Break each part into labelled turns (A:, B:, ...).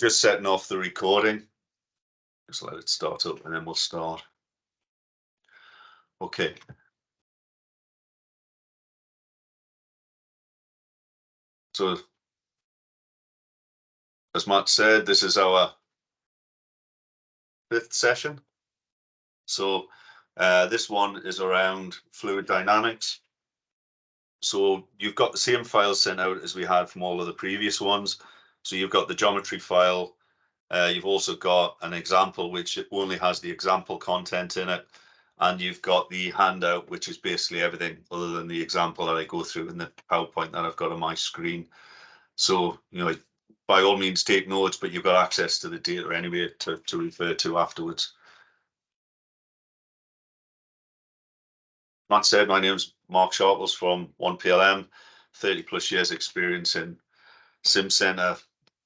A: Just setting off the recording. Just let it start up and then we'll start. Okay. So, as Matt said, this is our 5th session. So this one is around fluid dynamics. So you've got the same files sent out as we had from all of the previous ones. So you've got the geometry file. You've also got an example, which only has the example content in it. And you've got the handout, which is basically everything other than the example that I go through in the PowerPoint that I've got on my screen. So, by all means, take notes, but you've got access to the data anyway to refer to afterwards. Matt said, my name's Mark Sharples from OnePLM, 30 plus years experience in Simcenter,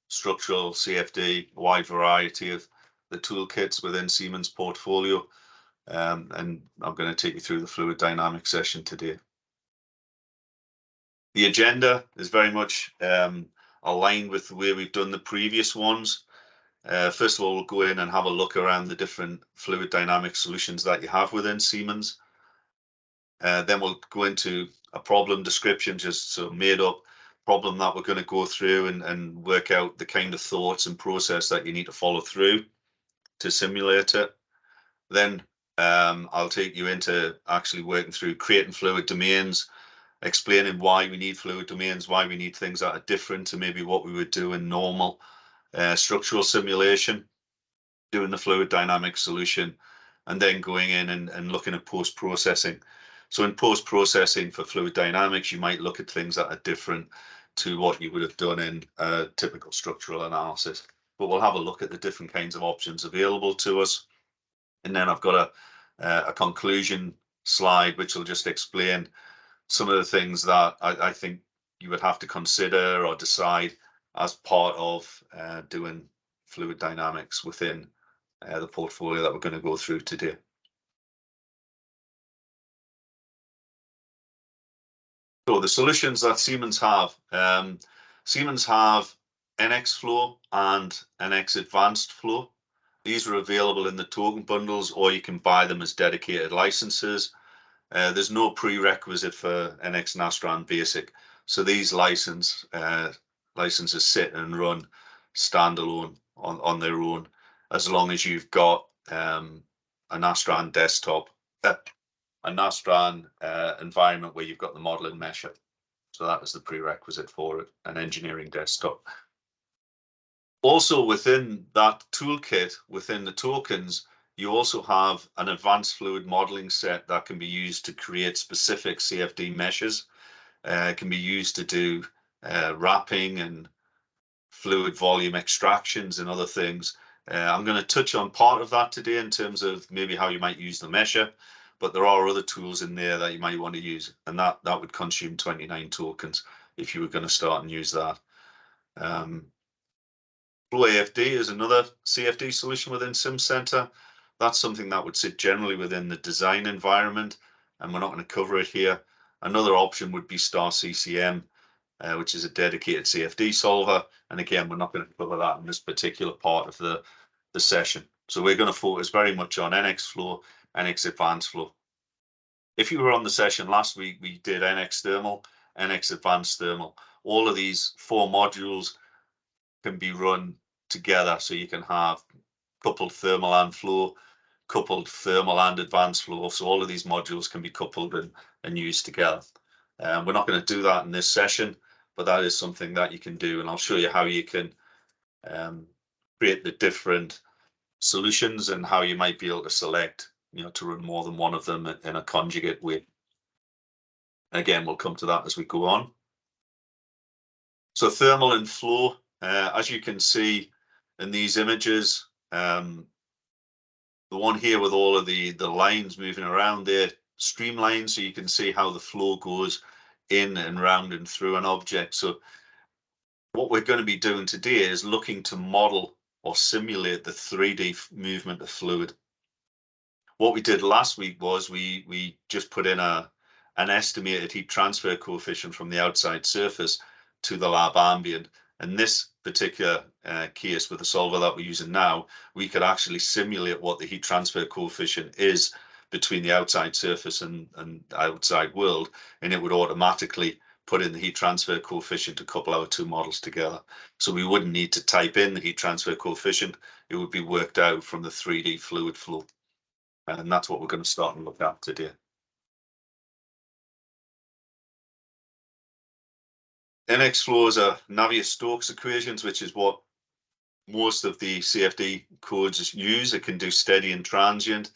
A: structural, CFD, a wide variety of the toolkits within Siemens portfolio. And I'm going to take you through the fluid dynamics session today. The agenda is very much aligned with the way we've done the previous ones. First of all, we'll go in and have a look around the different fluid dynamic solutions that you have within Siemens. Then we'll go into a problem description, just so made up problem that we're going to go through and work out the kind of thoughts and process that you need to follow through to simulate it. Then I'll take you into actually working through creating fluid domains, explaining why we need fluid domains, why we need things that are different to maybe what we would do in normal structural simulation, doing the fluid dynamics solution, and then going in and looking at post-processing. So in post-processing for fluid dynamics, you might look at things that are different to what you would have done in a typical structural analysis. But we'll have a look at the different kinds of options available to us. And then I've got a conclusion slide, which will just explain some of the things that I think you would have to consider or decide as part of doing fluid dynamics within the portfolio that we're going to go through today. So the solutions that Siemens have NX Flow and NX Advanced Flow. These are available in the token bundles, or you can buy them as dedicated licenses. There's no prerequisite for NX Nastran Basic. So these licenses sit and run standalone on their own, as long as you've got a Nastran desktop, a Nastran environment where you've got the model and measure. So that was the prerequisite for it, an engineering desktop. Also within that toolkit, within the tokens, you also have an advanced fluid modeling set that can be used to create specific CFD meshes. It can be used to do wrapping and fluid volume extractions and other things. I'm going to touch on part of that today in terms of maybe how you might use the mesher, but there are other tools in there that you might want to use, and that would consume 29 tokens if you were going to start and use that. Flow AFD is another CFD solution within Simcenter. That's something that would sit generally within the design environment, and we're not going to cover it here. Another option would be Star CCM, which is a dedicated CFD solver. And again, we're not going to cover that in this particular part of the session. So we're going to focus very much on NX Flow, NX Advanced Flow. If you were on the session last week, we did NX Thermal, NX Advanced Thermal. All of these 4 modules can be run together, so you can have coupled thermal and flow, coupled thermal and advanced flow. So all of these modules can be coupled and used together. We're not going to do that in this session, but that is something that you can do, and I'll show you how you can create the different solutions and how you might be able to select, to run more than one of them in a conjugate way. Again, we'll come to that as we go on. So thermal and flow, as you can see in these images, the one here with all of the lines moving around there, streamlines, so you can see how the flow goes in and round and through an object. So what we're going to be doing today is looking to model or simulate the 3D movement of fluid. What we did last week was we just put in an estimated heat transfer coefficient from the outside surface to the lab ambient, In this particular case with the solver that we're using now, we could actually simulate what the heat transfer coefficient is between the outside surface and outside world, and it would automatically put in the heat transfer coefficient to couple our two models together. So we wouldn't need to type in the heat transfer coefficient. It would be worked out from the 3D fluid flow. And that's what we're going to start and look at today. NX flows are Navier-Stokes equations, which is what most of the CFD codes use. It can do steady and transient.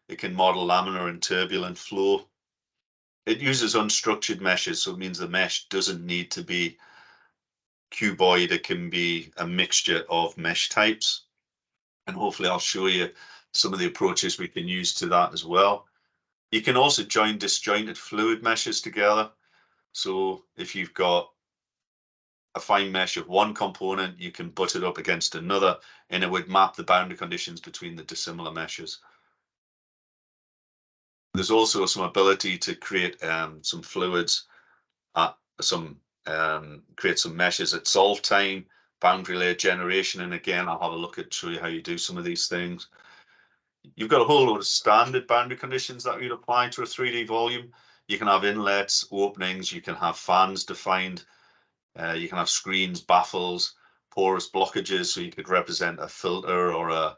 A: It can model laminar and turbulent flow. It uses unstructured meshes, so it means the mesh doesn't need to be cuboid. It can be a mixture of mesh types. And hopefully I'll show you some of the approaches we can use to that as well. You can also join disjointed fluid meshes together. So if you've got a fine mesh of one component, you can butt it up against another, and it would map the boundary conditions between the dissimilar meshes. There's also some ability to create some fluids at create some meshes at solve time, boundary layer generation, and again, I'll have a look at show you how you do some of these things. You've got a whole load of standard boundary conditions that you'd apply to a 3D volume. You can have inlets, openings, you can have fans defined, you can have screens, baffles, porous blockages, so you could represent a filter or a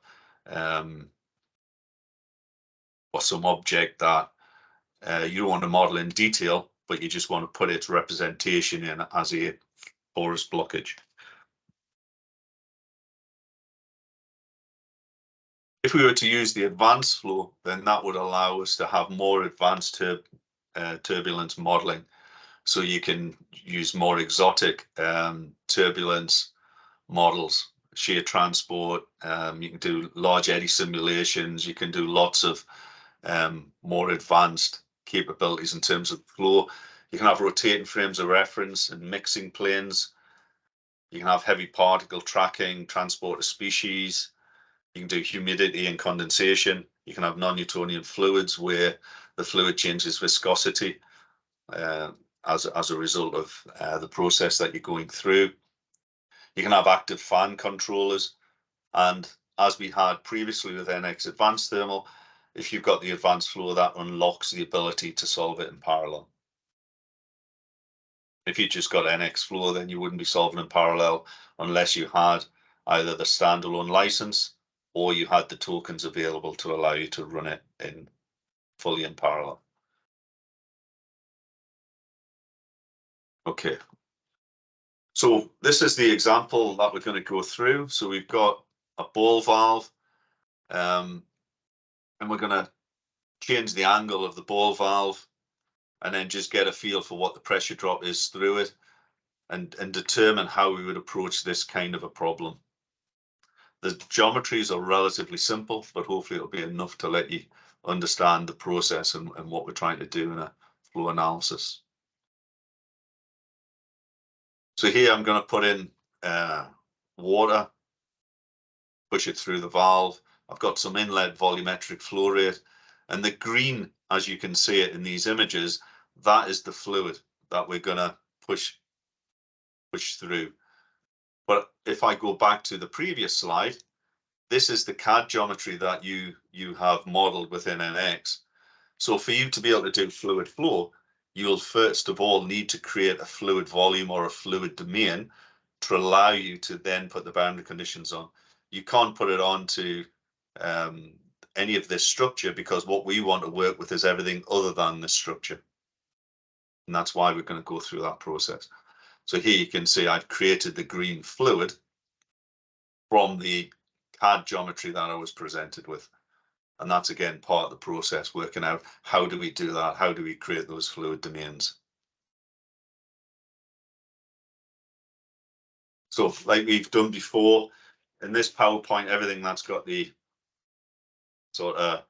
A: or some object that you don't want to model in detail, but you just want to put its representation in as a porous blockage. If we were to use the advanced flow, then that would allow us to have more advanced turbulence modeling. So you can use more exotic turbulence models, shear transport. You can do large eddy simulations. You can do lots of more advanced capabilities in terms of flow. You can have rotating frames of reference and mixing planes. You can have heavy particle tracking, transport of species. You can do humidity and condensation. You can have non-Newtonian fluids where the fluid changes viscosity as a result of the process that you're going through. You can have active fan controllers. And as we had previously with NX Advanced Thermal, if you've got the advanced flow, that unlocks the ability to solve it in parallel. If you just got NX Flow, then you wouldn't be solving in parallel unless you had either the standalone license or you had the tokens available to allow you to run it in fully in parallel. Okay. So this is the example that we're going to go through. So we've got a ball valve, and we're going to change the angle of the ball valve and then just get a feel for what the pressure drop is through it and determine how we would approach this kind of a problem. The geometries are relatively simple, but hopefully it'll be enough to let you understand the process and what we're trying to do in a flow analysis. So here I'm going to put in water, push it through the valve. I've got some inlet volumetric flow rate, and the green, as you can see it in these images, that is the fluid that we're going to push through. But if I go back to the previous slide, this is the CAD geometry that you have modeled within NX. So for you to be able to do fluid flow, you'll first of all need to create a fluid volume or a fluid domain to allow you to then put the boundary conditions on. You can't put it onto any of this structure because what we want to work with is everything other than this structure. And that's why we're going to go through that process. So here you can see I've created the green fluid from the CAD geometry that I was presented with. And that's again part of the process, working out how do we do that? How do we create those fluid domains? So like we've done before, in this PowerPoint, everything that's got the sort of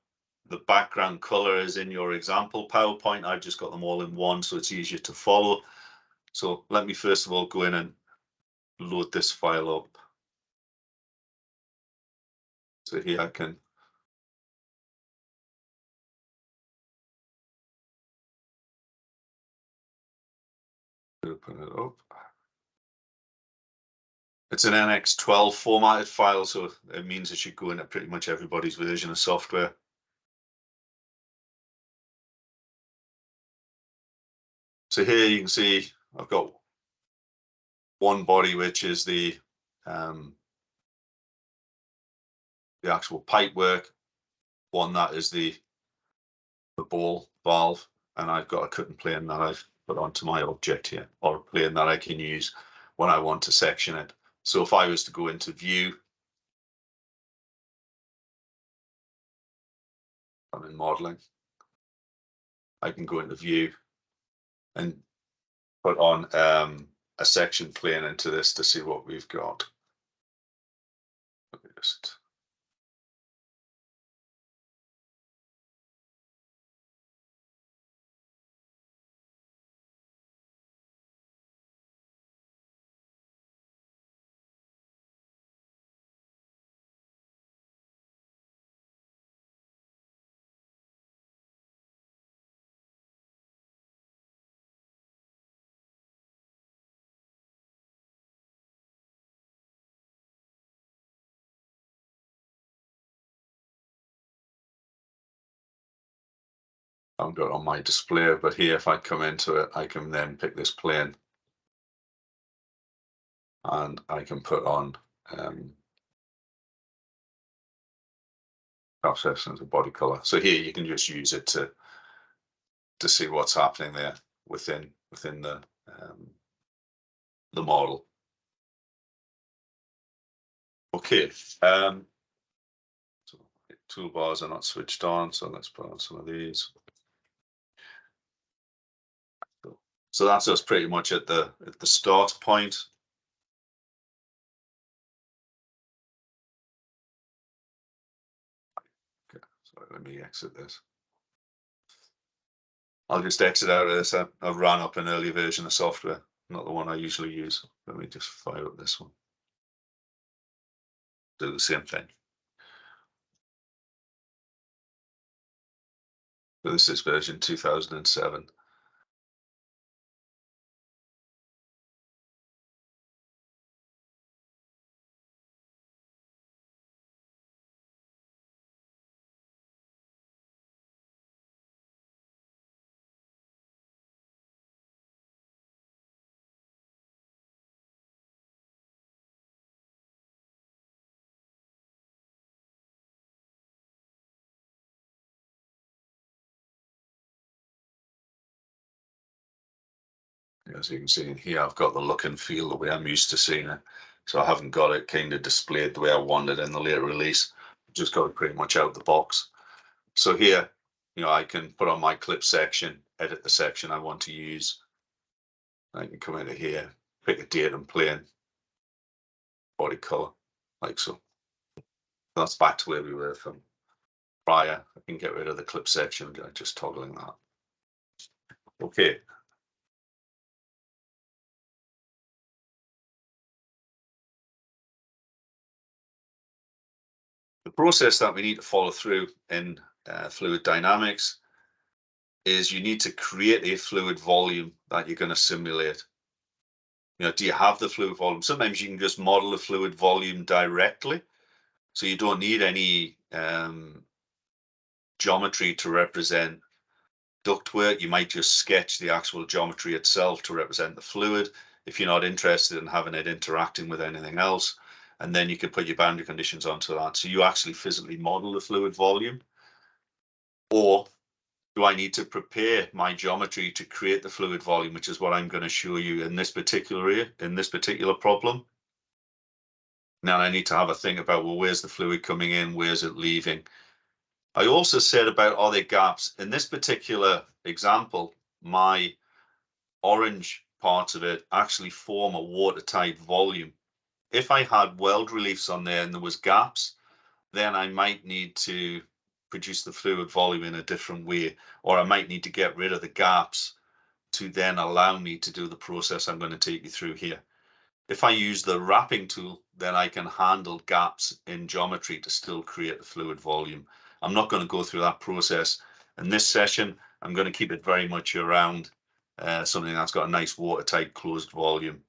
A: the background color is in your example PowerPoint. I've just got them all in one, so it's easier to follow. So let me first of all go in and load this file up. So here I can open it up. It's an NX12 formatted file, so it means it should go into pretty much everybody's version of software. So here you can see I've got one body, which is the actual pipe work, one that is the ball valve, and I've got a cutting plane that I've put onto my object here, or a plane that I can use when I want to section it. So if I was to go into view, I'm in modeling, I can go into view and put on a section plane into this to see what we've got. Let me just I haven't got it on my display, but here if I come into it, I can then pick this plane and I can put on process as a body color. So here you can just use it to see what's happening there within the model. Okay, so toolbars are not switched on, so let's put on some of these. So that's us pretty much at the start point. Okay, so let me exit this. I'll just exit out of this. I've ran up an earlier version of software, not the one I usually use. Let me just fire up this one. Do the same thing. So this is version 2007. As you can see in here, I've got the look and feel the way I'm used to seeing it. So I haven't got it kind of displayed the way I wanted in the later release. Just got it pretty much out the box. So here, I can put on my clip section, edit the section I want to use. I can come into here, pick a date and plane, body color, like so. That's back to where we were from prior. I can get rid of the clip section by just toggling that. Okay. The process that we need to follow through in fluid dynamics is you need to create a fluid volume that you're going to simulate. Do you have the fluid volume? Sometimes you can just model the fluid volume directly, so you don't need any geometry to represent ductwork. You might just sketch the actual geometry itself to represent the fluid if you're not interested in having it interacting with anything else. And then you can put your boundary conditions onto that. So you actually physically model the fluid volume. Or do I need to prepare my geometry to create the fluid volume, which is what I'm going to show you in this particular problem? Now I need to have a think about, well, where's the fluid coming in? Where's it leaving? I also said about, are there gaps? In this particular example, my orange parts of it actually form a watertight volume. If I had weld reliefs on there and there was gaps, then I might need to produce the fluid volume in a different way, or I might need to get rid of the gaps to then allow me to do the process I'm going to take you through here. If I use the wrapping tool, then I can handle gaps in geometry to still create the fluid volume. I'm not going to go through that process in this session. I'm going to keep it very much around something that's got a nice watertight closed volume.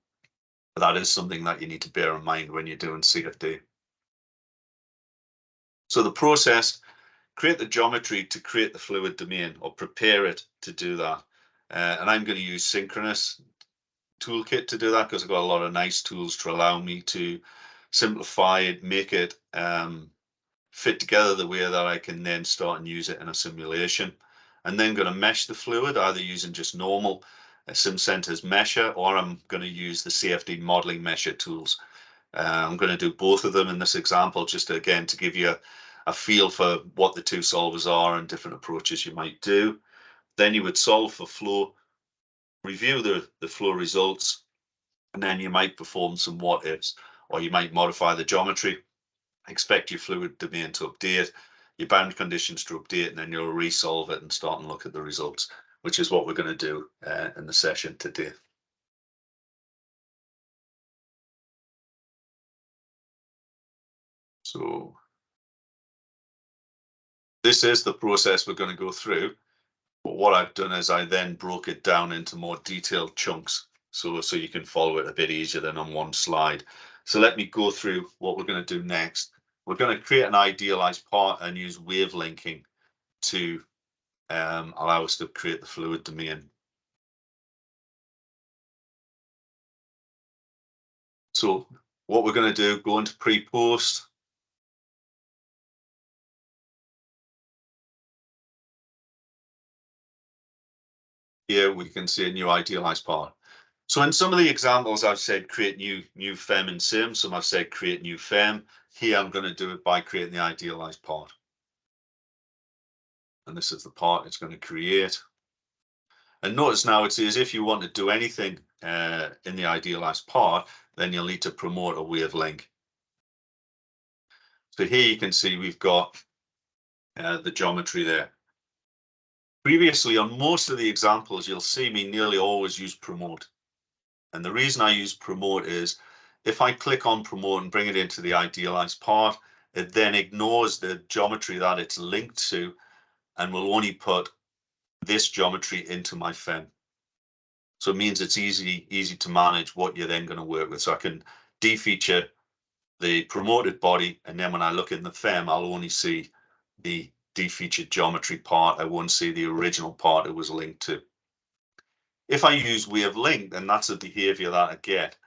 A: That is something that you need to bear in mind when you're doing CFD. So the process, create the geometry to create the fluid domain or prepare it to do that. And I'm going to use Synchronous Toolkit to do that because I've got a lot of nice tools to allow me to simplify it, make it fit together the way that I can then start and use it in a simulation. And then going to mesh the fluid, either using just normal Simcenter's mesher, or I'm going to use the CFD modeling mesher tools. I'm going to do both of them in this example, just again to give you a feel for what the two solvers are and different approaches you might do. Then you would solve for flow, review the flow results, and then you might perform some what ifs, or you might modify the geometry, expect your fluid domain to update, your bound conditions to update, and then you'll resolve it and start and look at the results, which is what we're going to do in the session today. So this is the process we're going to go through. But what I've done is I then broke it down into more detailed chunks so you can follow it a bit easier than on one slide. So let me go through what we're going to do next. We're going to create an idealized part and use wave linking to allow us to create the fluid domain. So what we're going to do, go into pre-post. Here we can see a new idealized part. So in some of the examples, I've said create new FEM in Sim. Some I've said create new FEM. Here I'm going to do it by creating the idealized part. And this is the part it's going to create. And notice now it says if you want to do anything in the idealized part, then you'll need to promote a wave link. So here you can see we've got the geometry there. Previously, on most of the examples, you'll see me nearly always use promote. And the reason I use promote is if I click on promote and bring it into the idealized part, it then ignores the geometry that it's linked to and will only put this geometry into my FEM. So it means it's easy to manage what you're then going to work with. So I can defeature the promoted body, and then when I look in the FEM, I'll only see the defeatured geometry part. I won't see the original part it was linked to. If I use wave link, then that's a behavior that I get.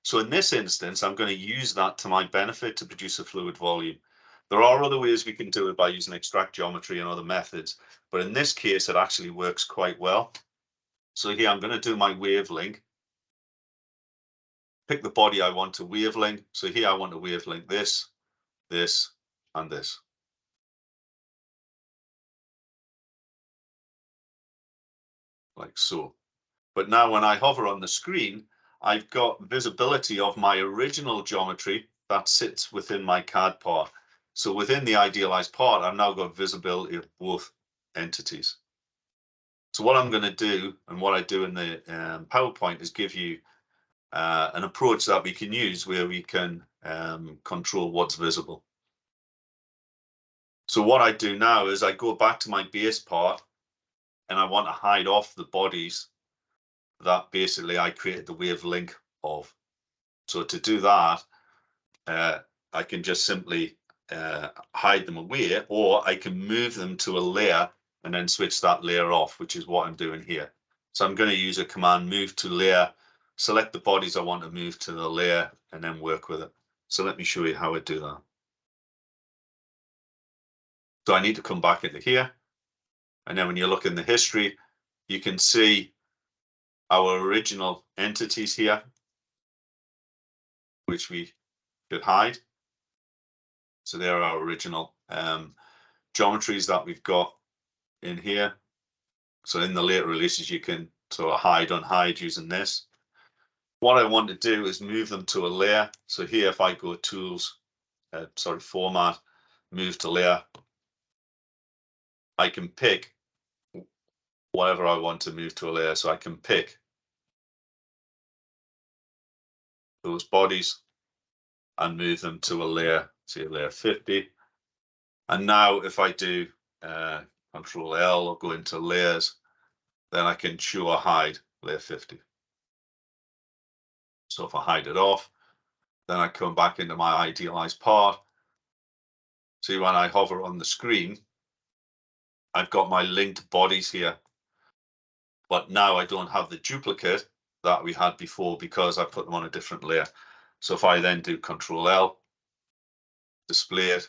A: So in this instance, I'm going to use that to my benefit to produce a fluid volume. There are other ways we can do it by using extract geometry and other methods, but in this case, it actually works quite well. So here I'm going to do my wave link, pick the body I want to wave link. So here I want to wave link this, this, and this. Like so. But now when I hover on the screen, I've got visibility of my original geometry that sits within my CAD part. So within the idealized part, I've now got visibility of both entities. So what I'm going to do, and what I do in the PowerPoint, is give you an approach that we can use where we can control what's visible. So what I do now is I go back to my base part and I want to hide off the bodies that basically I created the wave link of. So to do that, I can just simply hide them away, or I can move them to a layer and then switch that layer off, which is what I'm doing here. So I'm going to use a command move to layer, select the bodies I want to move to the layer, and then work with it. So let me show you how I do that. So I need to come back into here. And then when you look in the history, you can see our original entities here, which we could hide. So there are our original geometries that we've got in here. So in the later releases, you can sort of hide, unhide using this. What I want to do is move them to a layer. So here, if I go tools, format, move to layer, I can pick whatever I want to move to a layer. So I can pick those bodies and move them to a layer, say layer 50. And now if I do Control L or go into layers, then I can show or hide layer 50. So if I hide it off, then I come back into my idealized part. See, when I hover on the screen, I've got my linked bodies here, but now I don't have the duplicate that we had before because I put them on a different layer. So if I then do Control L, display it,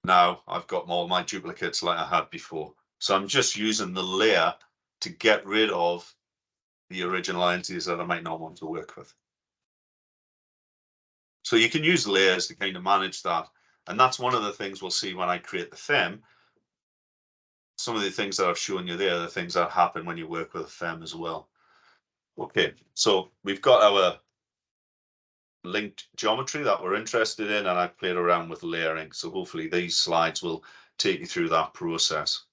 A: now I've got all my duplicates like I had before. So I'm just using the layer to get rid of the original entities that I might not want to work with. So you can use layers to kind of manage that. And that's one of the things we'll see when I create the FEM. Some of the things that I've shown you there are the things that happen when you work with a FEM as well. Okay, so we've got our linked geometry that we're interested in, and I've played around with layering. So hopefully these slides will take you through that process.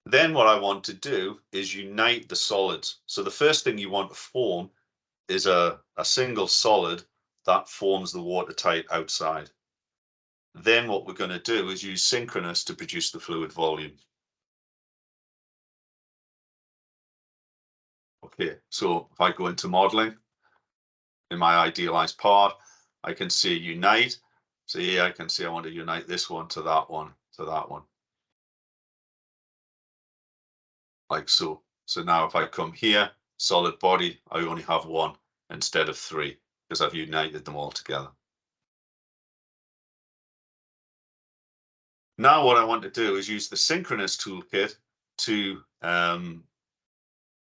A: Then what I want to do is unite the solids. So the first thing you want to form is a single solid that forms the watertight outside. Then what we're going to do is use synchronous to produce the fluid volume. Okay, so if I go into modeling, in my idealized part, I can see unite. So here I can see I want to unite this one to that one, to that one. Like so. So now if I come here, solid body, I only have one instead of three because I've united them all together. Now what I want to do is use the synchronous toolkit to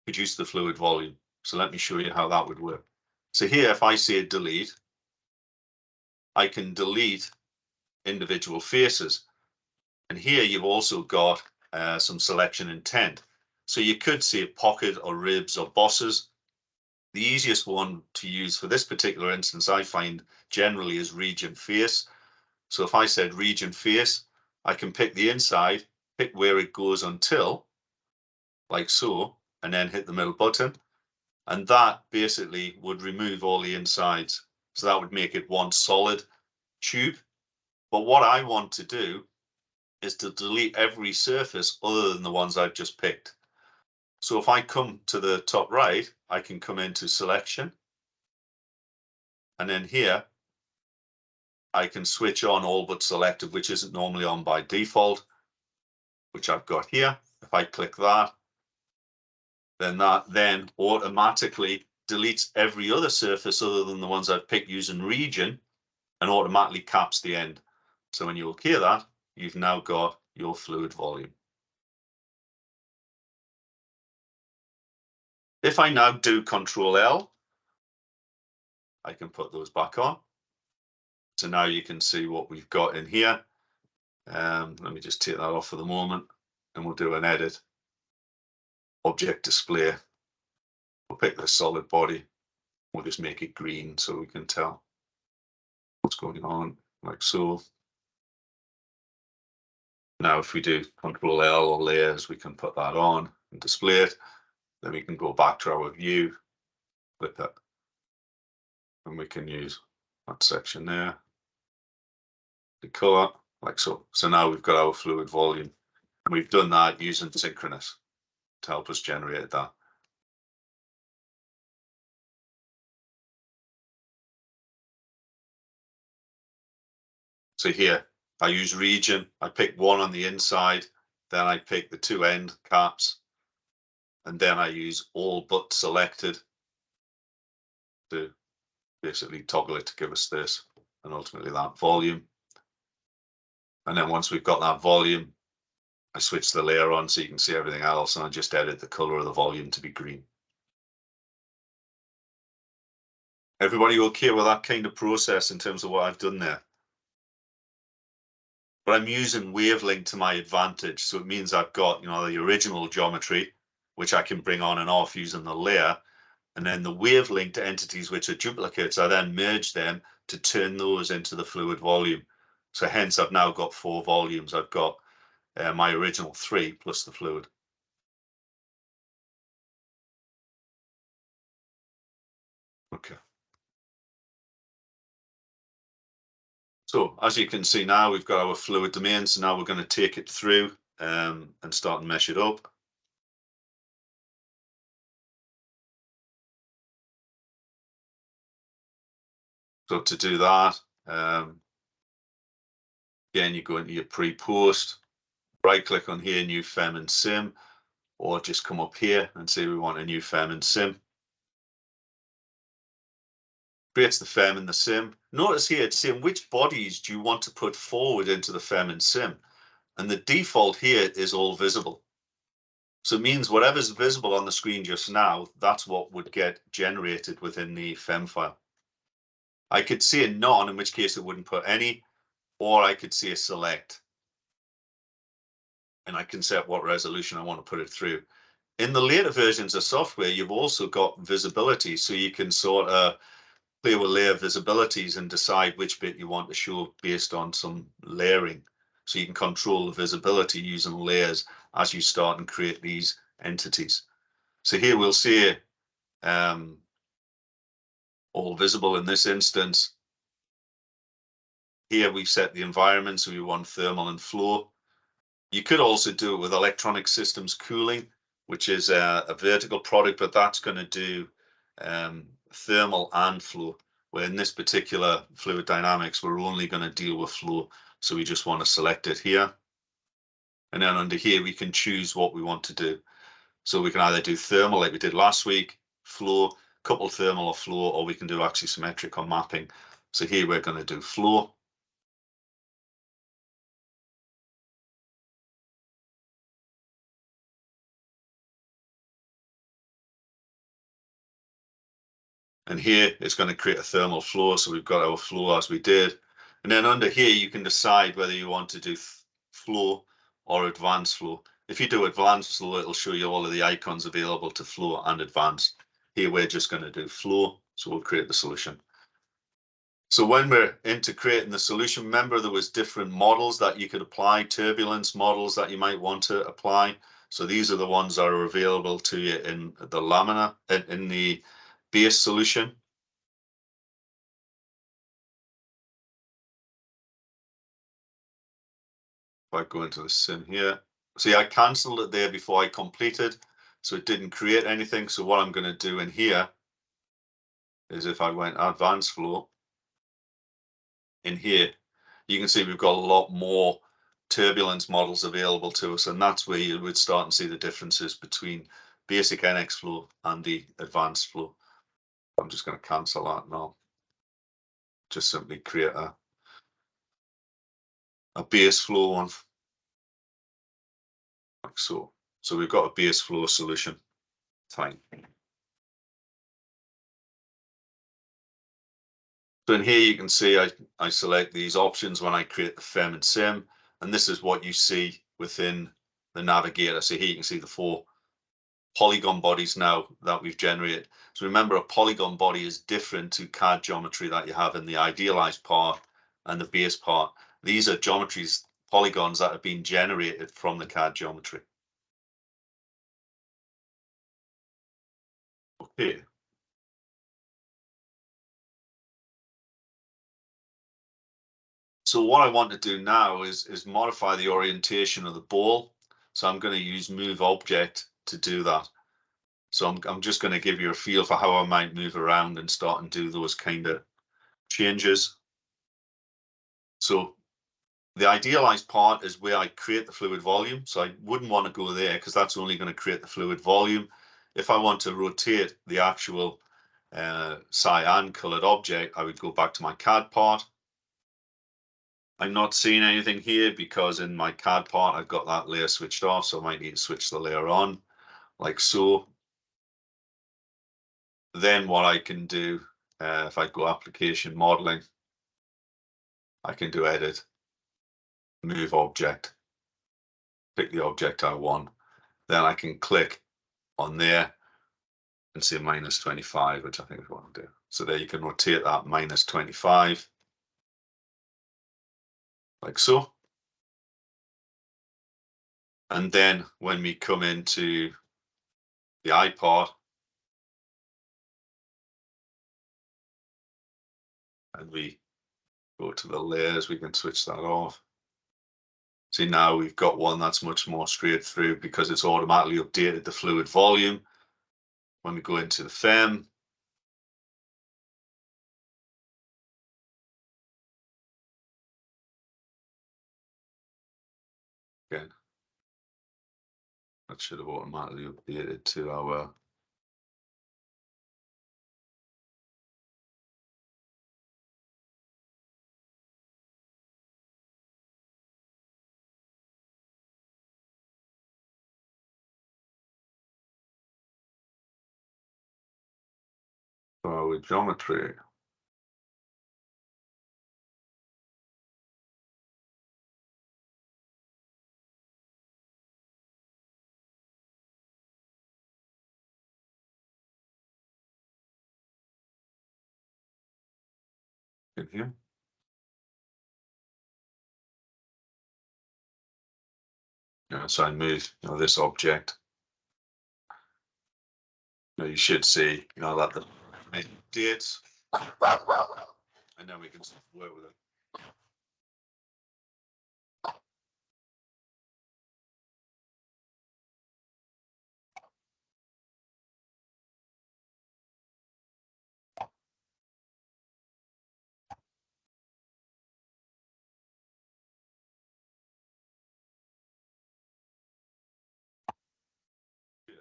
A: produce the fluid volume. So let me show you how that would work. So here, if I say delete, I can delete individual faces. And here you've also got some selection intent. So you could say pocket or ribs or bosses. The easiest one to use for this particular instance, I find generally is region face. So if I said region face, I can pick the inside, pick where it goes until, like so, and then hit the middle button. And that basically would remove all the insides. So that would make it one solid tube. But what I want to do is to delete every surface other than the ones I've just picked. So if I come to the top right, I can come into selection. And then here, I can switch on all but selected, which isn't normally on by default, which I've got here. If I click that, then that then automatically deletes every other surface other than the ones I've picked using region and automatically caps the end. So when you OK that, you've now got your fluid volume. If I now do Control L, I can put those back on. So now you can see what we've got in here. Let me just take that off for the moment and we'll do an edit. Object display. We'll pick the solid body. We'll just make it green so we can tell what's going on, like so. Now, if we do Control L or layers, we can put that on and display it. Then we can go back to our view, click that, and we can use that section there. The color, like so. So now we've got our fluid volume. And we've done that using synchronous to help us generate that. So here, I use region. I pick one on the inside, then I pick the two end caps, and then I use all but selected to basically toggle it to give us this, and ultimately that volume. And then once we've got that volume, I switch the layer on so you can see everything else, and I just edit the color of the volume to be green. Everybody okay with that kind of process in terms of what I've done there? But I'm using wavelength to my advantage. So it means I've got, the original geometry, which I can bring on and off using the layer. And then the wavelength entities, which are duplicates, I then merge them to turn those into the fluid volume. So hence I've now got 4 volumes. I've got my original 3 plus the fluid. Okay. So as you can see now, we've got our fluid domain. So now we're going to take it through and start and mesh it up. So to do that, again, you go into your pre-post, right click on here, new FEM and Sim, or just come up here and say we want a new FEM and Sim. Creates the FEM and the Sim. Notice here it's saying which bodies do you want to put forward into the FEM and Sim. And the default here is all visible. So it means whatever's visible on the screen just now, that's what would get generated within the FEM file. I could see a none, in which case it wouldn't put any, or I could see a select. And I can set what resolution I want to put it through. In the later versions of software, you've also got visibility, so you can sort of play with layer visibilities and decide which bit you want to show based on some layering. So you can control the visibility using layers as you start and create these entities. So here we'll see all visible in this instance. Here we've set the environment, so we want thermal and flow. You could also do it with electronic systems cooling, which is a vertical product, but that's going to do thermal and flow. Where in this particular fluid dynamics, we're only going to deal with flow. So we just want to select it here. And then under here, we can choose what we want to do. So we can either do thermal like we did last week, flow, couple thermal or flow, or we can do axisymmetric or mapping. So here we're going to do flow. And here it's going to create a thermal flow. So we've got our flow as we did. And then under here, you can decide whether you want to do flow or advanced flow. If you do advanced flow, it'll show you all of the icons available to flow and advanced. Here, we're just going to do flow. So we'll create the solution. So when we're into creating the solution, remember there was different models that you could apply, turbulence models that you might want to apply. So these are the ones that are available to you in the lamina, in the base solution. If I go into the sim here, see, I cancelled it there before I completed, so it didn't create anything. So what I'm going to do in here is if I went advanced flow in here, you can see we've got a lot more turbulence models available to us, and that's where you would start and see the differences between basic NX flow and the advanced flow. I'm just going to cancel that now. Just simply create a base flow one, like so. So we've got a base flow solution. Fine. So in here you can see I select these options when I create the FEM and SIM, and this is what you see within the navigator. So here you can see the 4 polygon bodies now that we've generated. So remember, a polygon body is different to CAD geometry that you have in the idealized part and the base part. These are geometries, polygons that have been generated from the CAD geometry. Okay. So what I want to do now is modify the orientation of the ball. So I'm going to use move object to do that. So I'm just going to give you a feel for how I might move around and start and do those kind of changes. So the idealized part is where I create the fluid volume. So I wouldn't want to go there because that's only going to create the fluid volume. If I want to rotate the actual cyan colored object, I would go back to my CAD part. I'm not seeing anything here because in my CAD part, I've got that layer switched off. So I might need to switch the layer on like so. Then what I can do, if I go application modeling, I can do edit, move object, pick the object I want. Then I can click on there and say minus 25, which I think is what I'll do. So there you can rotate that minus 25, like so. And then when we come into the eye part, and we go to the layers, we can switch that off. See, now we've got one that's much more straight through because it's automatically updated the fluid volume. When we go into the FEM, should have automatically updated to our geometry. In here. So I move this object. You should see that the dates, and then we can work with it. Yes.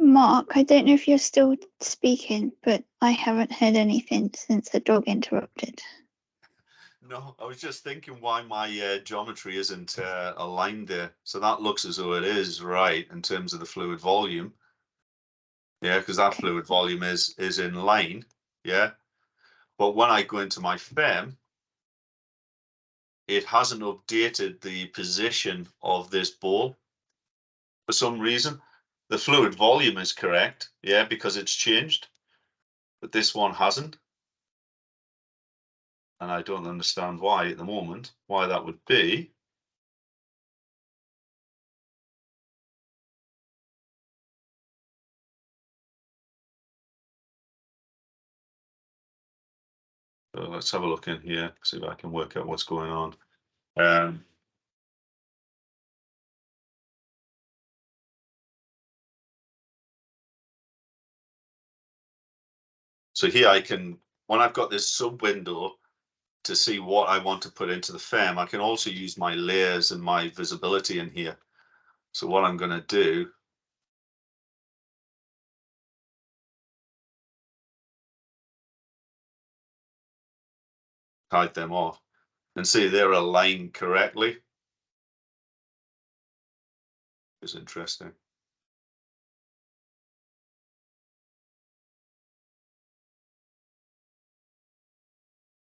B: Mark, I don't know if you're still speaking, but I haven't heard anything since the dog interrupted.
A: No, I was just thinking why my geometry isn't aligned there. So that looks as though it is right in terms of the fluid volume. Yeah, because that fluid volume is in line. Yeah. But when I go into my FEM, it hasn't updated the position of this ball for some reason. The fluid volume is correct, yeah, because it's changed, but this one hasn't. And I don't understand why at the moment, why that would be. So let's have a look in here, see if I can work out what's going on. So here I can, when I've got this sub window to see what I want to put into the FEM, I can also use my layers and my visibility in here. So what I'm going to do, hide them off and see they're aligned correctly. It's interesting.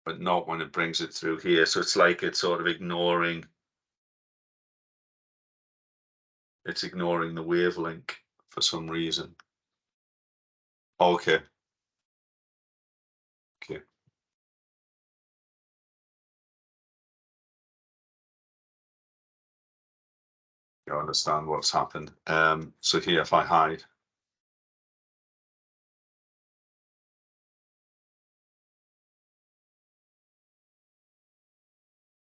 A: But not when it brings it through here. So it's like it's sort of ignoring the wavelength for some reason. Okay. Okay. You understand what's happened. So here, if I hide,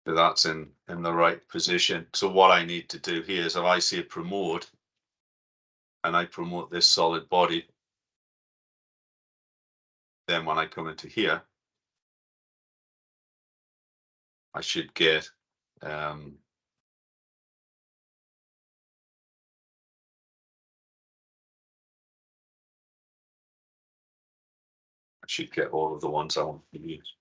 A: that's in the right position. So what I need to do here is if I see a promote and I promote this solid body, then when I come into here, I should get I should get all of the ones I want to use.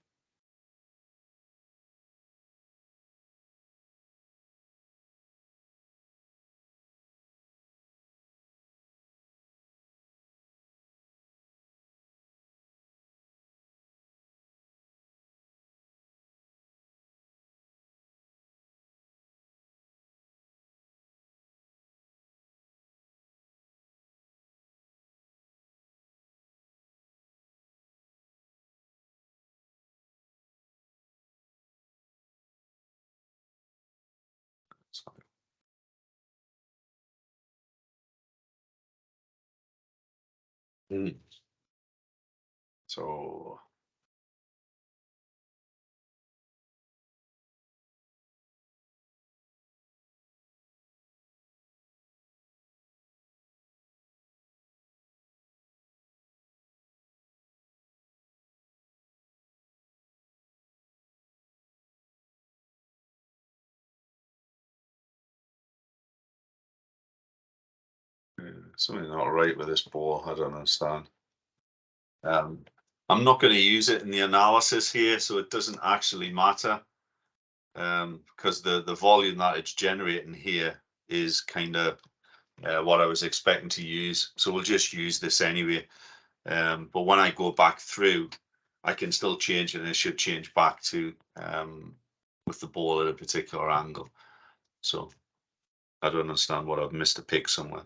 A: So Something not right with this ball. I don't understand. I'm not going to use it in the analysis here, so it doesn't actually matter, because the volume that it's generating here is kind of what I was expecting to use. So we'll just use this anyway. But when I go back through, I can still change it, and it should change back to with the ball at a particular angle. So I don't understand what I've missed a pick somewhere.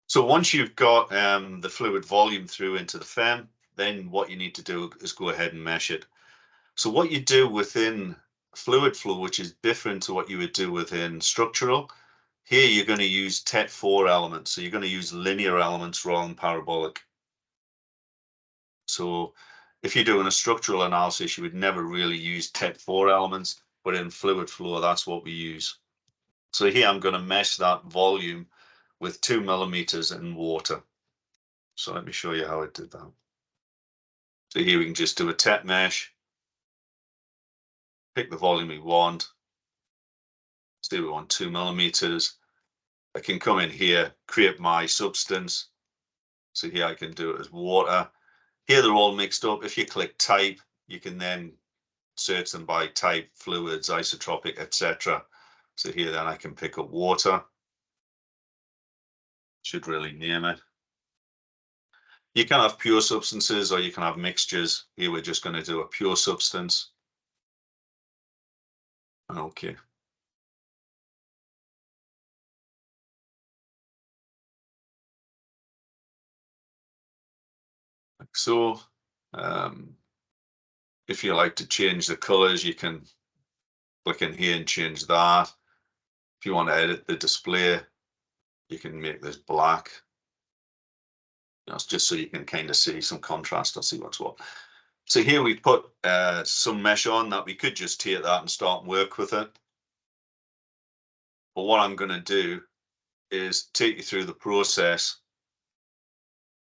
A: So once you've got the fluid volume through into the FEM, then what you need to do is go ahead and mesh it. So what you do within fluid flow, which is different to what you would do within structural, here you're going to use TET4 elements. So you're going to use linear elements rather than parabolic. So if you're doing a structural analysis, you would never really use TET4 elements, but in fluid flow, that's what we use. So here I'm going to mesh that volume with 2 millimeters in water. So let me show you how I did that. So here we can just do a TET mesh, pick the volume we want. Say we want 2 millimeters. I can come in here, create my substance. So here I can do it as water. Here they're all mixed up. If you click type, you can then search them by type, fluids, isotropic, etc. So here then I can pick up water. Should really name it. You can have pure substances or you can have mixtures. Here we're just going to do a pure substance. Okay. Like so. If you like to change the colors, you can click in here and change that. If you want to edit the display, you can make this black. It's just so you can kind of see some contrast or see what's what. So here we put some mesh on that. We could just take that and start and work with it. But what I'm going to do is take you through the process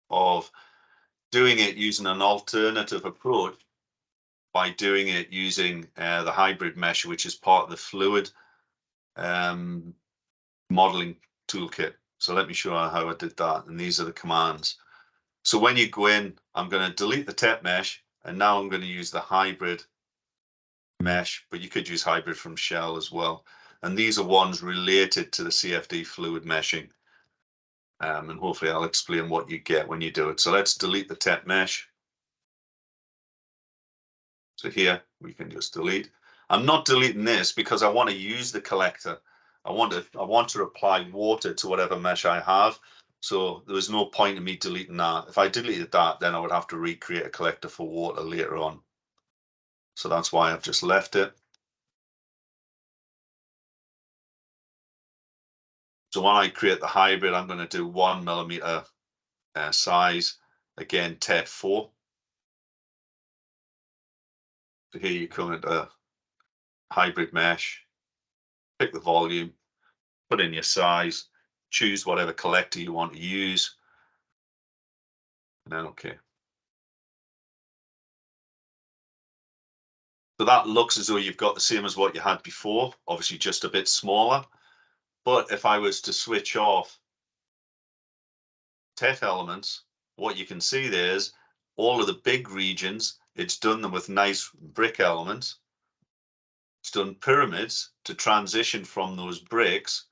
A: of doing it using an alternative approach by doing it using the hybrid mesh, which is part of the fluid modeling toolkit. So let me show you how I did that. And these are the commands. So when you go in, I'm going to delete the TET mesh, and now I'm going to use the hybrid mesh, but you could use hybrid from Shell as well. And these are ones related to the CFD fluid meshing. And hopefully I'll explain what you get when you do it. So let's delete the TET mesh. So here we can just delete. I'm not deleting this because I want to use the collector. I want to apply water to whatever mesh I have. So there was no point in me deleting that. If I deleted that, then I would have to recreate a collector for water later on. So that's why I've just left it. So when I create the hybrid, I'm going to do 1 millimeter size. Again, TET4. So here you come into hybrid mesh, pick the volume, put in your size, choose whatever collector you want to use, and then okay. So that looks as though you've got the same as what you had before, obviously just a bit smaller. But if I was to switch off TET elements, what you can see there is all of the big regions, it's done them with nice brick elements. It's done pyramids to transition from those bricks,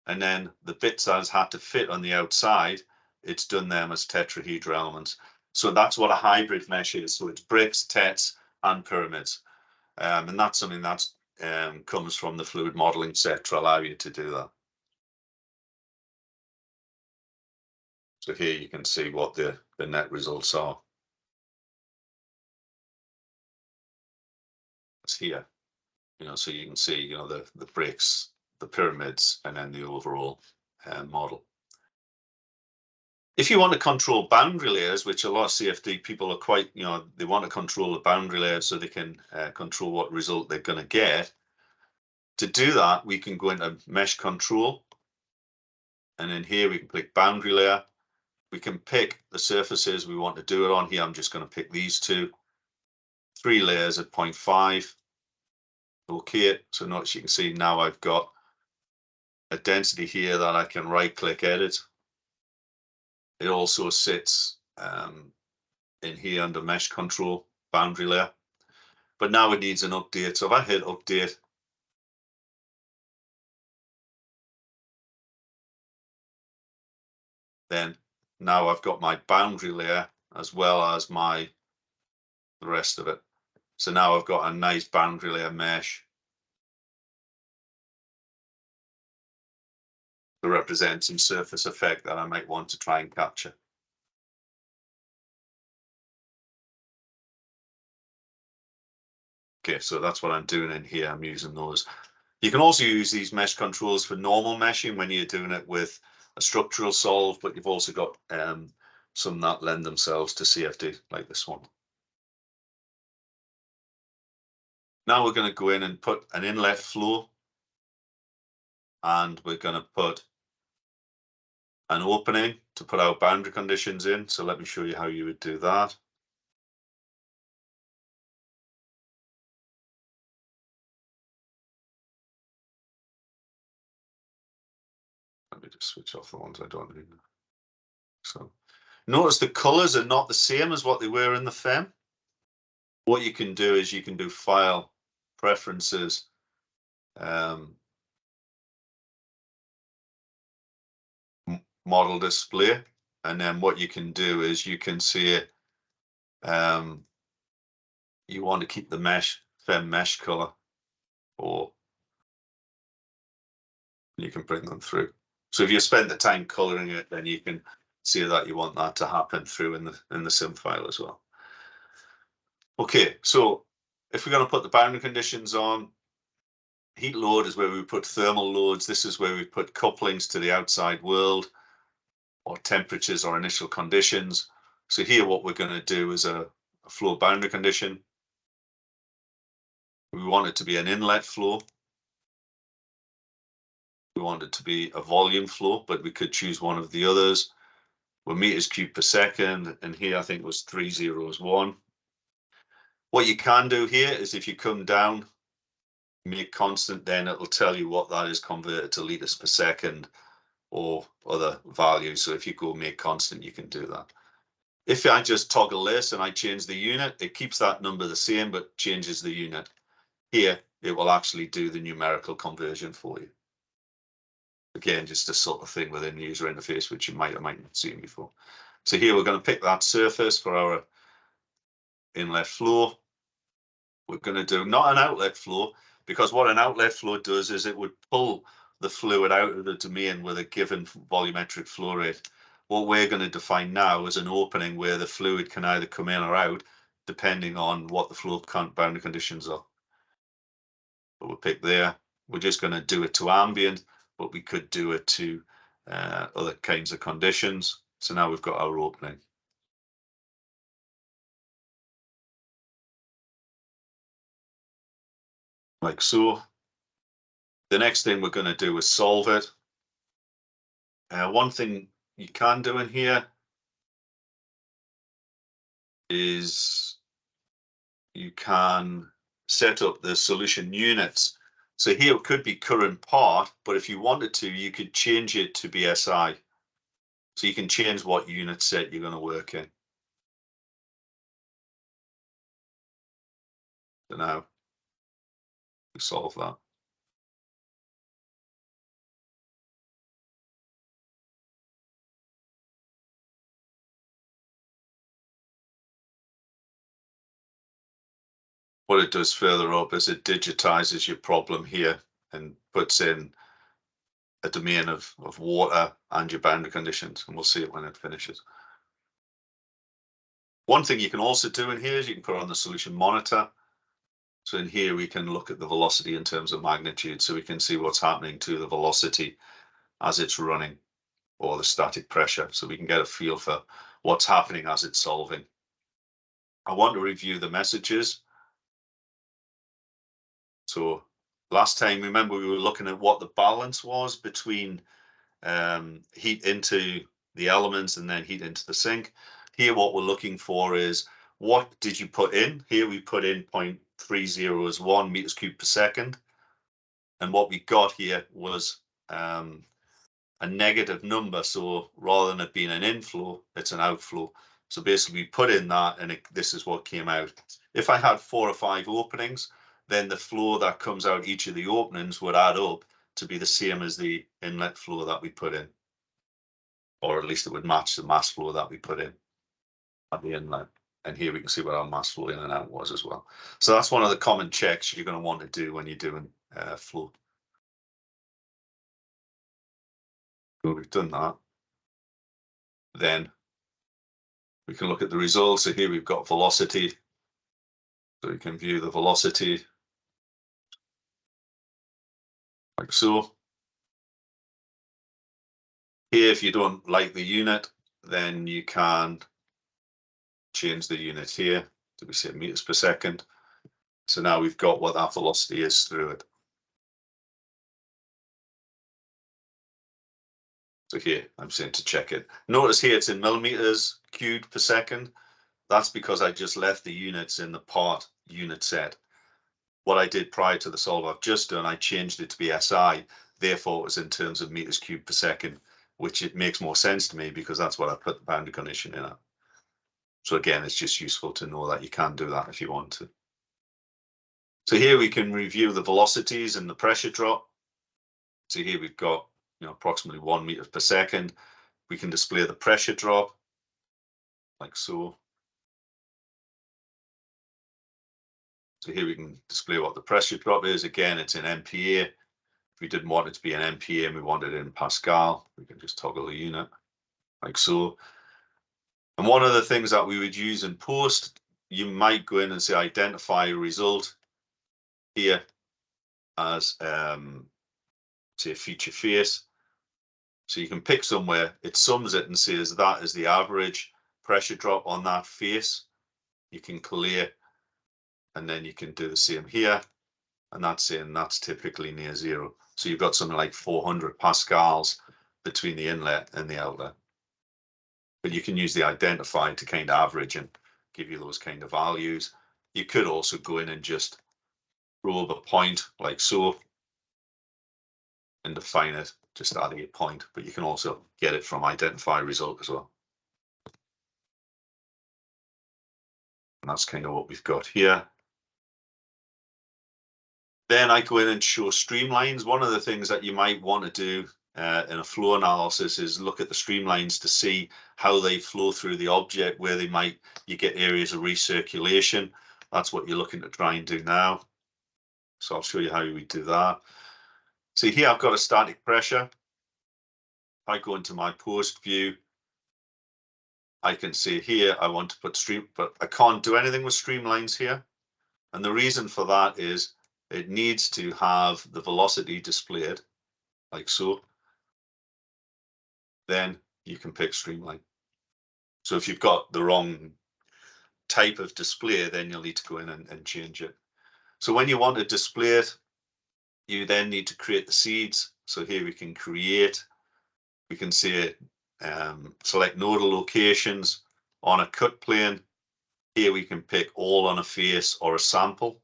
A: and then the bits that had to fit on the outside, it's done them as tetrahedral elements. So that's what a hybrid mesh is. So it's bricks, TETs, and pyramids. And that's something that comes from the fluid modeling set to allow you to do that. So here you can see what the net results are. It's here, so you can see, the bricks, the pyramids, and then the overall model. If you want to control boundary layers, which a lot of CFD people are quite, they want to control the boundary layer so they can control what result they're going to get. To do that, we can go into mesh control. And then here we can click boundary layer. We can pick the surfaces we want to do it on. Here, I'm just going to pick these two. 3 layers at 0.5. Okay, so notice you can see now I've got a density here that I can right click edit. It also sits in here under mesh control boundary layer, but now it needs an update. So if I hit update, then now I've got my boundary layer as well as the rest of it. So now I've got a nice boundary layer mesh to represent some surface effect that I might want to try and capture. Okay, so that's what I'm doing in here. I'm using those. You can also use these mesh controls for normal meshing when you're doing it with a structural solve, but you've also got some that lend themselves to CFD, like this one. Now we're going to go in and put an inlet flow, and we're going to put an opening to put our boundary conditions in. So let me show you how you would do that. Let me just switch off the ones I don't need. So notice the colors are not the same as what they were in the FEM. What you can do is you can do file preferences, model display, and then what you can do is you can see it. You want to keep the FEM mesh color, or you can bring them through. So if you spend the time coloring it, then you can see that you want that to happen through in the sim file as well. Okay, so if we're going to put the boundary conditions on, heat load is where we put thermal loads. This is where we put couplings to the outside world, or temperatures or initial conditions. So here what we're going to do is a flow boundary condition. We want it to be an inlet flow. We want it to be a volume flow, but we could choose one of the others. We're meters cubed per second, and here I think it was 301. What you can do here is if you come down, make constant, then it'll tell you what that is converted to liters per second or other values. So if you go make constant, you can do that. If I just toggle this and I change the unit, it keeps that number the same, but changes the unit. Here, it will actually do the numerical conversion for you. Again, just a sort of thing within the user interface, which you might or might not have seen before. So here we're going to pick that surface for our inlet flow. We're going to do not an outlet flow, because what an outlet flow does is it would pull the fluid out of the domain with a given volumetric flow rate. What we're going to define now is an opening where the fluid can either come in or out, depending on what the flow boundary conditions are. But we'll pick there. We're just going to do it to ambient, but we could do it to other kinds of conditions. So now we've got our opening. Like so. The next thing we're going to do is solve it. One thing you can do in here is you can set up the solution units. So here it could be current part, but if you wanted to, you could change it to BSI. So you can change what unit set you're going to work in. So now we solve that. What it does further up is it digitizes your problem here and puts in a domain of water and your boundary conditions, and we'll see it when it finishes. One thing you can also do in here is you can put on the solution monitor. So in here we can look at the velocity in terms of magnitude, so we can see what's happening to the velocity as it's running, or the static pressure, so we can get a feel for what's happening as it's solving. I want to review the messages. So last time, remember, we were looking at what the balance was between heat into the elements and then heat into the sink. Here, what we're looking for is, what did you put in? Here we put in 0.30 as 1 meters cubed per second. And what we got here was a negative number. So rather than it being an inflow, it's an outflow. So basically we put in that and this is what came out. If I had 4 or 5 openings, then the flow that comes out each of the openings would add up to be the same as the inlet flow that we put in. Or at least it would match the mass flow that we put in at the inlet. And here we can see what our mass flow in and out was as well. So that's one of the common checks you're going to want to do when you're doing flow. So we've done that. Then we can look at the results. So here we've got velocity. So we can view the velocity like so. Here, if you don't like the unit, then you can change the unit here to be say meters per second. So now we've got what that velocity is through it. So here, I'm saying to check it. Notice here it's in millimeters cubed per second. That's because I just left the units in the part unit set. What I did prior to the solve I've just done, I changed it to be SI. Therefore, it was in terms of meters cubed per second, which it makes more sense to me because that's what I put the boundary condition in at. So again, it's just useful to know that you can do that if you want to. So here we can review the velocities and the pressure drop. So here we've got approximately 1 meter per second. We can display the pressure drop like so. So here we can display what the pressure drop is. Again, it's in MPa. If we didn't want it to be in MPa and we wanted it in Pascal, we can just toggle the unit like so. And one of the things that we would use in post, you might go in and say identify a result here as say a feature face. So you can pick somewhere, it sums it and says that is the average pressure drop on that face. You can clear, and then you can do the same here. And that's saying that's typically near 0. So you've got something like 400 pascals between the inlet and the outlet. But you can use the identify to kind of average and give you those kind of values. You could also go in and just probe a point like so and define it, just adding a point, but you can also get it from identify result as well. And that's kind of what we've got here. Then I go in and show streamlines. One of the things that you might want to do in a flow analysis is look at the streamlines to see how they flow through the object, where you get areas of recirculation. That's what you're looking to try and do now. So I'll show you how we do that. See here, I've got a static pressure. I go into my post view. I can see here, I want to put stream, but I can't do anything with streamlines here. And the reason for that is it needs to have the velocity displayed like so. Then you can pick streamline. So if you've got the wrong type of display, then you'll need to go in and change it. So when you want to display it, you then need to create the seeds. So here we can create, we can say select nodal locations on a cut plane. Here we can pick all on a face or a sample.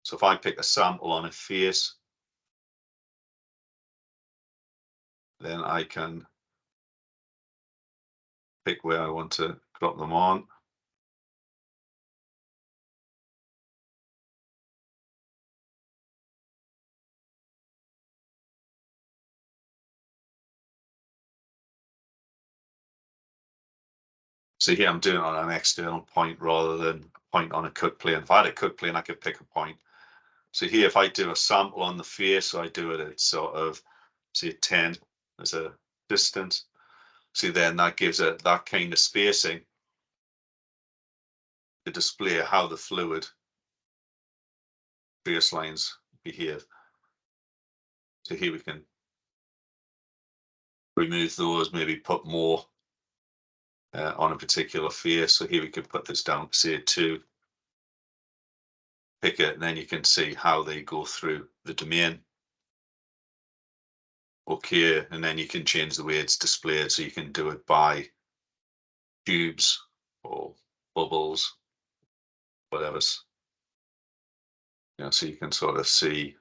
A: So if I pick a sample on a face, then I can pick where I want to drop them on. So here I'm doing it on an external point rather than a point on a cut plane. If I had a cut plane, I could pick a point. So here, if I do a sample on the face, so I do it at sort of, say 10 as a distance. See, then that gives it that kind of spacing to display how the fluid trace lines behave. So here we can remove those, maybe put more on a particular face. So here we could put this down, say 2, pick it, and then you can see how they go through the domain. Okay, and then you can change the way it's displayed. So you can do it by tubes or bubbles, whatever. So you can sort of see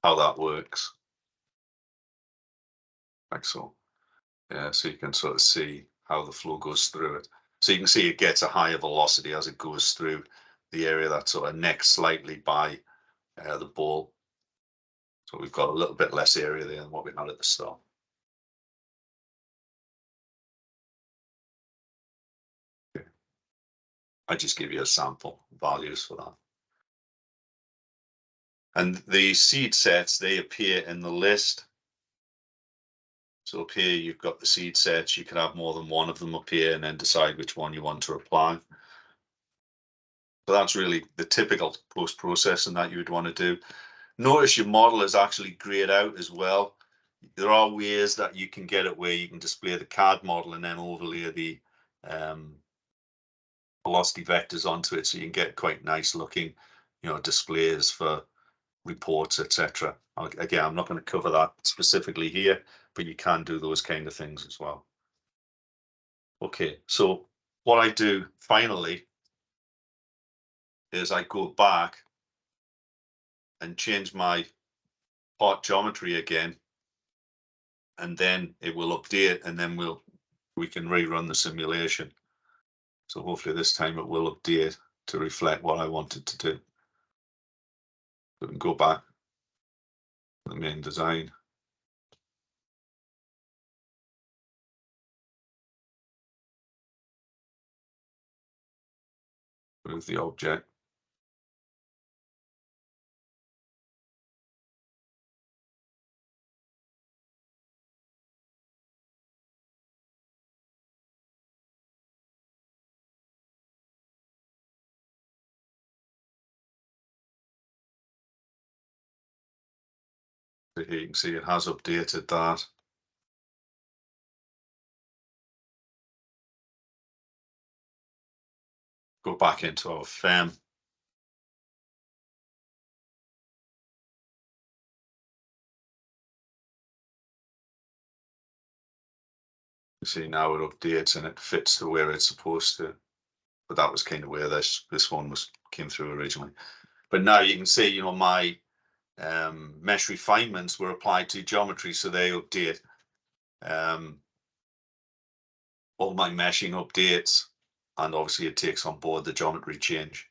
A: how that works, like so. Yeah, so you can sort of see how the flow goes through it. So you can see it gets a higher velocity as it goes through the area that's sort of next slightly by the ball. So we've got a little bit less area there than what we had at the start. Okay. I just give you a sample values for that. And the seed sets, they appear in the list. So up here, you've got the seed sets. You can have more than one of them up here and then decide which one you want to apply. So that's really the typical post-processing that you would want to do. Notice your model is actually grayed out as well. There are ways that you can get it where you can display the CAD model and then overlay the velocity vectors onto it, so you can get quite nice looking, displays for reports, etc. Again, I'm not going to cover that specifically here, but you can do those kind of things as well. Okay, so what I do finally is I go back and change my part geometry again, and then it will update, and then we can rerun the simulation. So hopefully this time it will update to reflect what I wanted to do. We can go back to the main design. Move the object. So here you can see it has updated that. Go back into our FEM. You see now it updates and it fits to where it's supposed to. But that was kind of where this one came through originally. But now you can see, my mesh refinements were applied to geometry, so they update. All my meshing updates, and obviously it takes on board the geometry change.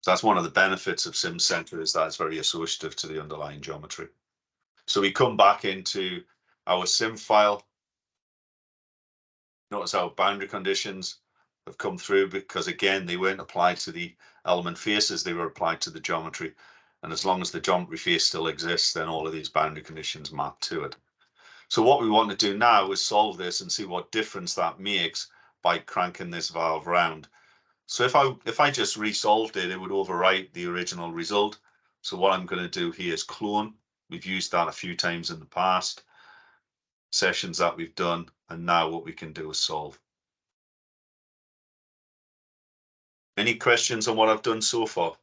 A: So that's one of the benefits of Simcenter, is that it's very associative to the underlying geometry. So we come back into our sim file. Notice our boundary conditions have come through, because again, they weren't applied to the element faces, they were applied to the geometry. And as long as the geometry face still exists, then all of these boundary conditions map to it. So what we want to do now is solve this and see what difference that makes by cranking this valve round. So if I just resolved it, it would overwrite the original result. So what I'm going to do here is clone. We've used that a few times in the past sessions that we've done, and now what we can do is solve. Any questions on what I've done so far?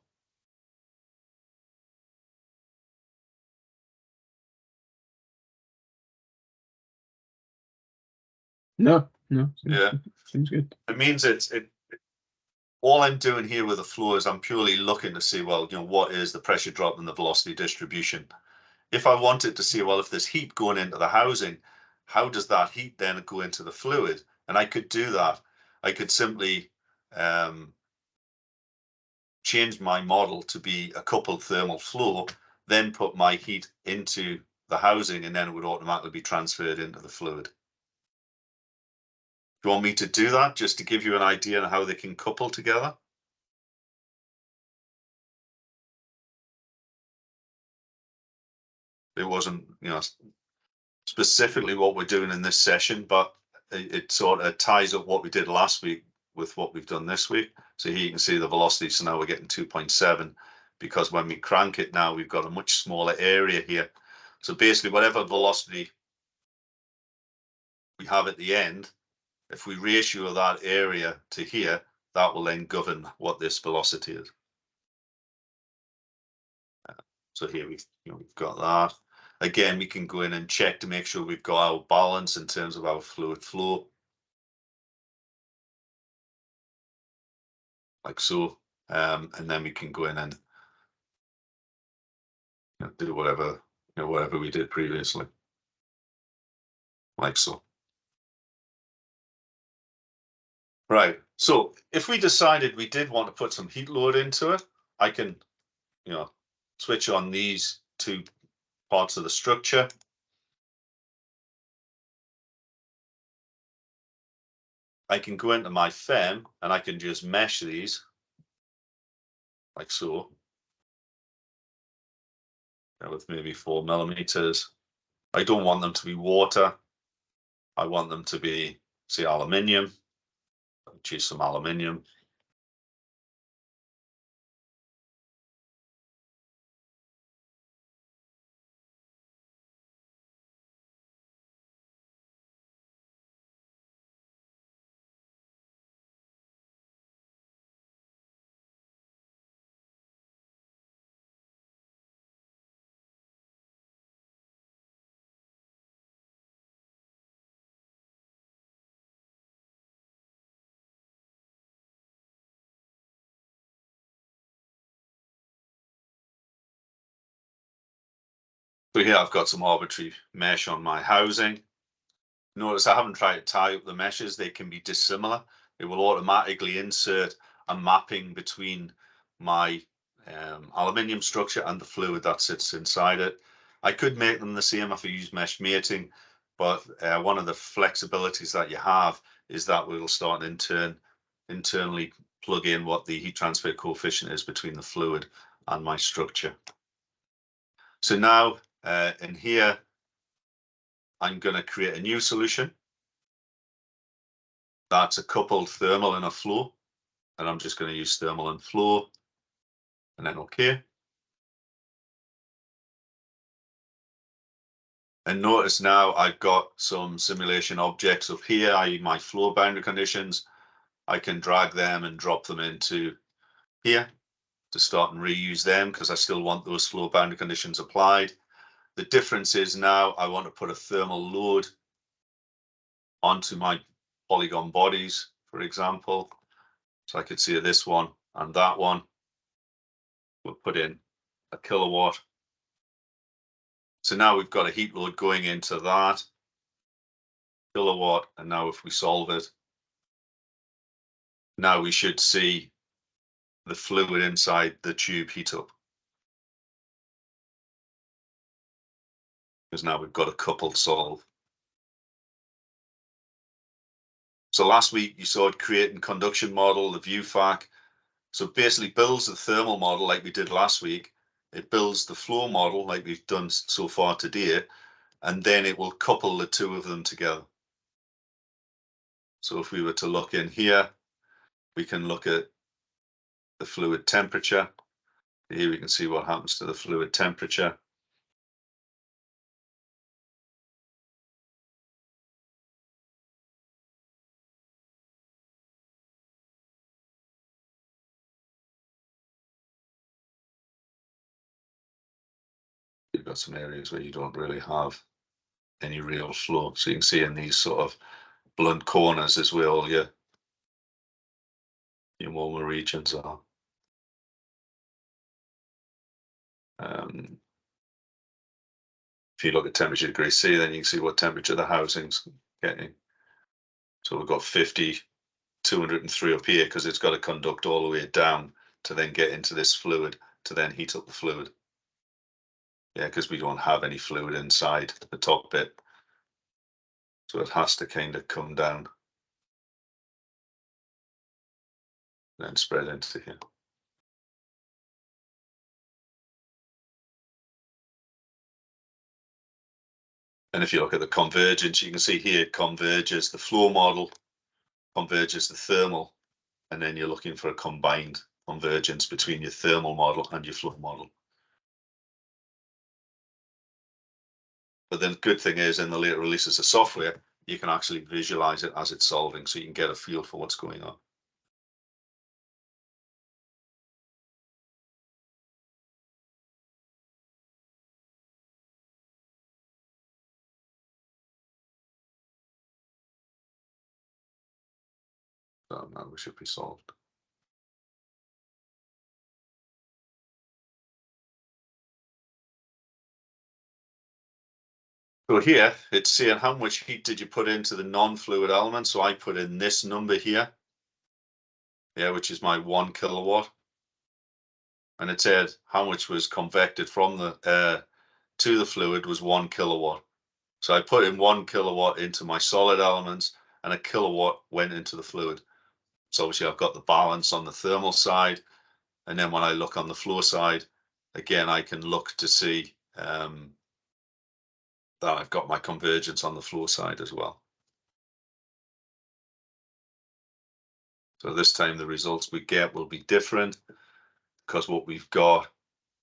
C: No.
A: Yeah.
C: Seems good.
A: It means all I'm doing here with the flow is I'm purely looking to see, well, what is the pressure drop and the velocity distribution. If I wanted to see, well, if there's heat going into the housing, how does that heat then go into the fluid? And I could do that. I could simply change my model to be a coupled thermal flow, then put my heat into the housing, and then it would automatically be transferred into the fluid. Do you want me to do that just to give you an idea on how they can couple together? It wasn't, specifically what we're doing in this session, but it sort of ties up what we did last week with what we've done this week. So here you can see the velocity. So now we're getting 2.7, because when we crank it now, we've got a much smaller area here. So basically, whatever velocity we have at the end, if we ratio that area to here, that will then govern what this velocity is. So here we've got that. Again, we can go in and check to make sure we've got our balance in terms of our fluid flow, like so. And then we can go in and do whatever, whatever we did previously, like so. Right, so if we decided we did want to put some heat load into it, I can, switch on these two parts of the structure. I can go into my FEM and I can just mesh these like so, with maybe 4 millimeters. I don't want them to be water. I want them to be, say, aluminium. Choose some aluminium. So here I've got some arbitrary mesh on my housing. Notice I haven't tried to tie up the meshes. They can be dissimilar. It will automatically insert a mapping between my aluminium structure and the fluid that sits inside it. I could make them the same if I use mesh mating, but one of the flexibilities that you have is that we'll start internally plug in what the heat transfer coefficient is between the fluid and my structure. So now in here, I'm going to create a new solution. That's a coupled thermal and a flow. And I'm just going to use thermal and flow and then OK. And notice now I've got some simulation objects up here, i.e. my flow boundary conditions. I can drag them and drop them into here to start and reuse them because I still want those flow boundary conditions applied. The difference is now I want to put a thermal load onto my polygon bodies, for example. So I could see this one and that one. We'll put in a kilowatt. So now we've got a heat load going into that kilowatt. And now if we solve it, now we should see the fluid inside the tube heat up. Because now we've got a coupled solve. So last week you saw it creating conduction model, the view fac. So it basically builds the thermal model like we did last week. It builds the flow model like we've done so far today, and then it will couple the two of them together. So if we were to look in here, we can look at the fluid temperature. Here we can see what happens to the fluid temperature. You've got some areas where you don't really have any real flow. So you can see in these sort of blunt corners is where all your warmer regions are. If you look at temperature degrees C, then you can see what temperature the housing's getting. So we've got 50, 203 up here because it's got to conduct all the way down to then get into this fluid to then heat up the fluid. Yeah, because we don't have any fluid inside the top bit. So it has to kind of come down and then spread into here. And if you look at the convergence, you can see here it converges the flow model, converges the thermal, and then you're looking for a combined convergence between your thermal model and your flow model. But then the good thing is in the later releases of software, you can actually visualize it as it's solving, so you can get a feel for what's going on. So now we should be solved. So here it's saying how much heat did you put into the non-fluid element. So I put in this number here, yeah, which is my 1 kilowatt. And it said how much was convected from the to the fluid was 1 kilowatt. So I put in 1 kilowatt into my solid elements and a kilowatt went into the fluid. So obviously I've got the balance on the thermal side. And then when I look on the flow side, again, I can look to see that I've got my convergence on the flow side as well. So this time the results we get will be different because what we've got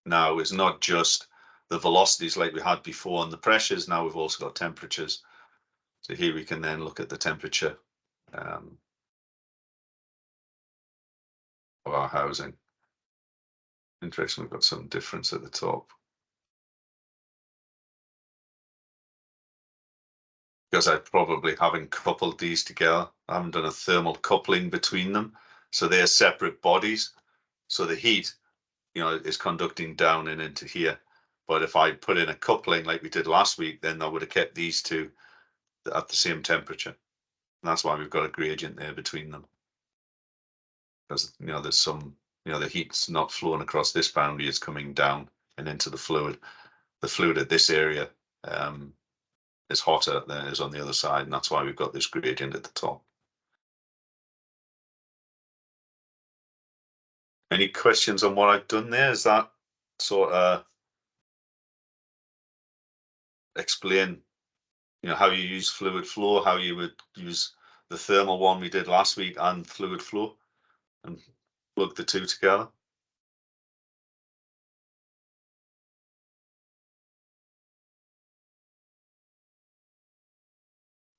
A: now is not just the velocities like we had before and the pressures. Now we've also got temperatures. So here we can then look at the temperature of our housing. Interesting, we've got some difference at the top. Because I probably haven't coupled these together. I haven't done a thermal coupling between them. So they're separate bodies. So the heat, is conducting down and into here. But if I put in a coupling like we did last week, then I would have kept these two at the same temperature. And that's why we've got a gradient there between them. Because, there's some, the heat's not flowing across this boundary, it's coming down and into the fluid. The fluid at this area is hotter than it is on the other side. And that's why we've got this gradient at the top. Any questions on what I've done there? Is that sort of explain, how you use fluid flow, how you would use the thermal one we did last week and fluid flow and plug the two together?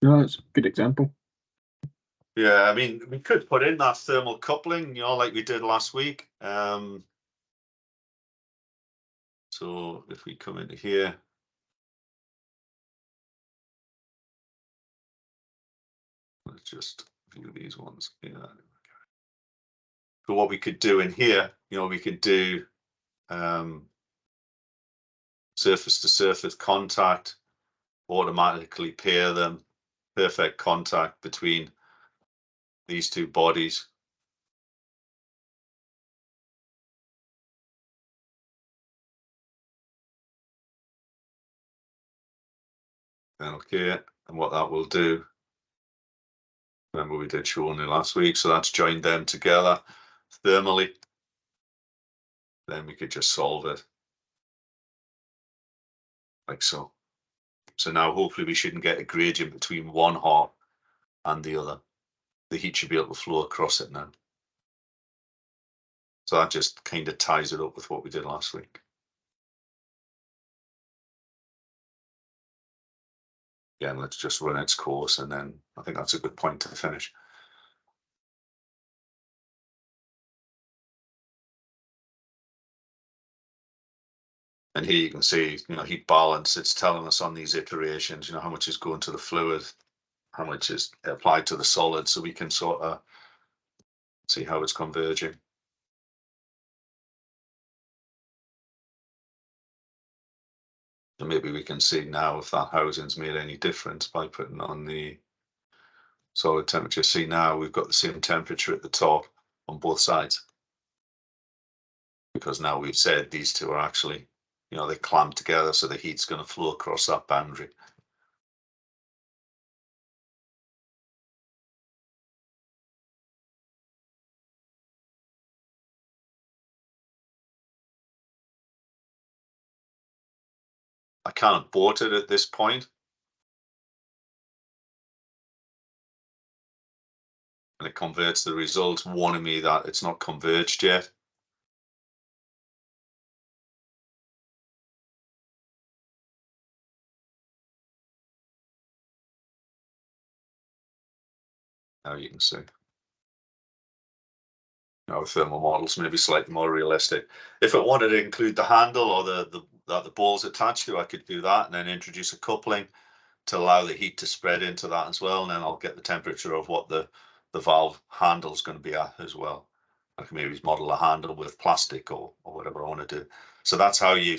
C: No, that's a good example.
A: Yeah, I mean, we could put in that thermal coupling, like we did last week. So if we come into here, let's just view these ones. Yeah. So what we could do in here, we could do surface to surface contact, automatically pair them, perfect contact between these two bodies. Okay, and what that will do, remember we did show only last week, so that's joined them together thermally. Then we could just solve it like so. So now hopefully we shouldn't get a gradient between one half and the other. The heat should be able to flow across it now. So that just kind of ties it up with what we did last week. Again, let's just run its course, and then I think that's a good point to finish. And here you can see, heat balance, it's telling us on these iterations, how much is going to the fluid, how much is applied to the solid, so we can sort of see how it's converging. And maybe we can see now if that housing's made any difference by putting on the solid temperature. See, now we've got the same temperature at the top on both sides. Because now we've said these two are actually, they clamp together, so the heat's going to flow across that boundary. I can't abort it at this point. And it converts the results, warning me that it's not converged yet. Now you can see. Our thermal models may be slightly more realistic. If it wanted to include the handle or the balls attached to, I could do that and then introduce a coupling to allow the heat to spread into that as well. And then I'll get the temperature of what the valve handle is going to be at as well. I can maybe model a handle with plastic or whatever I want to do. So that's how you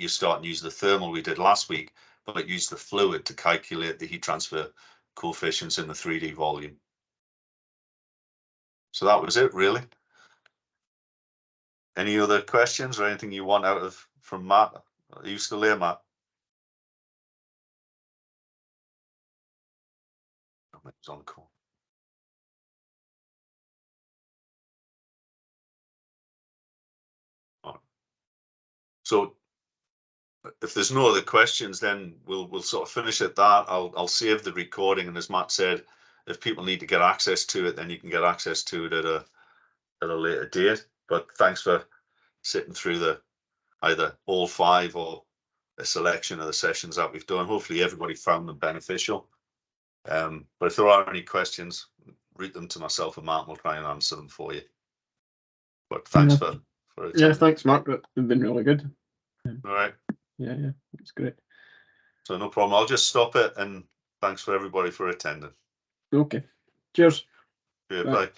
A: start and use the thermal we did last week but use the fluid to calculate the heat transfer coefficients in the 3D volume. So that was it, really. Any other questions or anything you want out of from Matt? Are you still there, Matt? He's on the call. So if there's no other questions, then we'll sort of finish at that. I'll save the recording, and as Matt said, if people need to get access to it, then you can get access to it at a later date. But thanks for sitting through the either all 5 or a selection of the sessions that we've done. Hopefully everybody found them beneficial. But if there are any questions, route them to myself and Matt, and we'll try and answer them for you. But thanks for attending.
C: Yeah, thanks, Mark. That's been really good.
A: All right.
C: Yeah, it's great.
A: So no problem. I'll just stop it, and thanks for everybody for attending.
C: Okay. Cheers.
A: Yeah,
C: Bye.
A: bye.